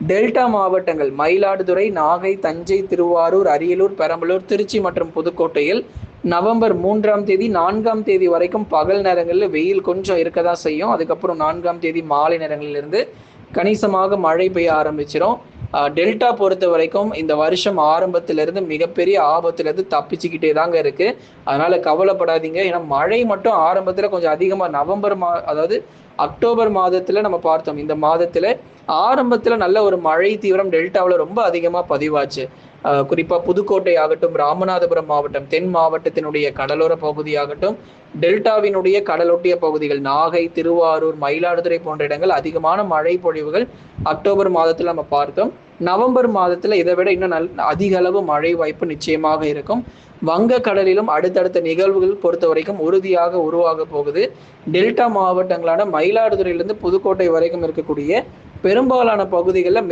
Delta மாவட்டங்கள் மயிலாடுதுறை, நாகை, தஞ்சை, திருவாரூர், அரியலூர், பெரம்பலூர், திருச்சி மற்றும் புதுக்கோட்டையில் நவம்பர் 3ஆம் தேதி 4ஆம் தேதி வரைக்கும் பகல் நேரங்களில் வெயில் கொஞ்சம் இருக்க தான் செய்யும். அதுக்கப்புறம் 4ஆம் தேதி மாலை நேரங்களிலிருந்து கணிசமாக மழை பெய்ய ஆரம்பிச்சிடும். டெல்டா பொறுத்த வரைக்கும் இந்த வருஷம் ஆரம்பத்திலிருந்து மிகப்பெரிய ஆபத்திலிருந்து தப்பிச்சுக்கிட்டே தாங்க இருக்கு. அதனால கவலைப்படாதீங்க. ஏன்னா மழை மட்டும் ஆரம்பத்தில் கொஞ்சம் அதிகமாக அதாவது அக்டோபர் மாதத்துல நம்ம பார்த்தோம். இந்த மாதத்துல ஆரம்பத்துல நல்ல ஒரு மழை தீவிரம் டெல்டாவில் ரொம்ப அதிகமா பதிவாச்சு. குறிப்பா புதுக்கோட்டை ஆகட்டும், ராமநாதபுரம் மாவட்டம், தென் மாவட்டத்தினுடைய கடலோர பகுதியாகட்டும், டெல்டாவினுடைய கடலொட்டிய பகுதிகள் நாகை, திருவாரூர், மயிலாடுதுறை போன்ற இடங்கள் அதிகமான மழை பொழிவுகள் அக்டோபர் மாதத்துல நம்ம பார்த்தோம். நவம்பர் மாதத்துல இதை விட இன்னும் அதிக அளவு மழை வாய்ப்பு நிச்சயமாக இருக்கும். வங்க கடலிலும் அடுத்தடுத்த நிகழ்வுகள் பொறுத்த வரைக்கும் உறுதியாக உருவாக போகுது. டெல்டா மாவட்டங்களான மயிலாடுதுறையிலிருந்து புதுக்கோட்டை வரைக்கும் இருக்கக்கூடிய பெரும்பாலான பகுதிகளில்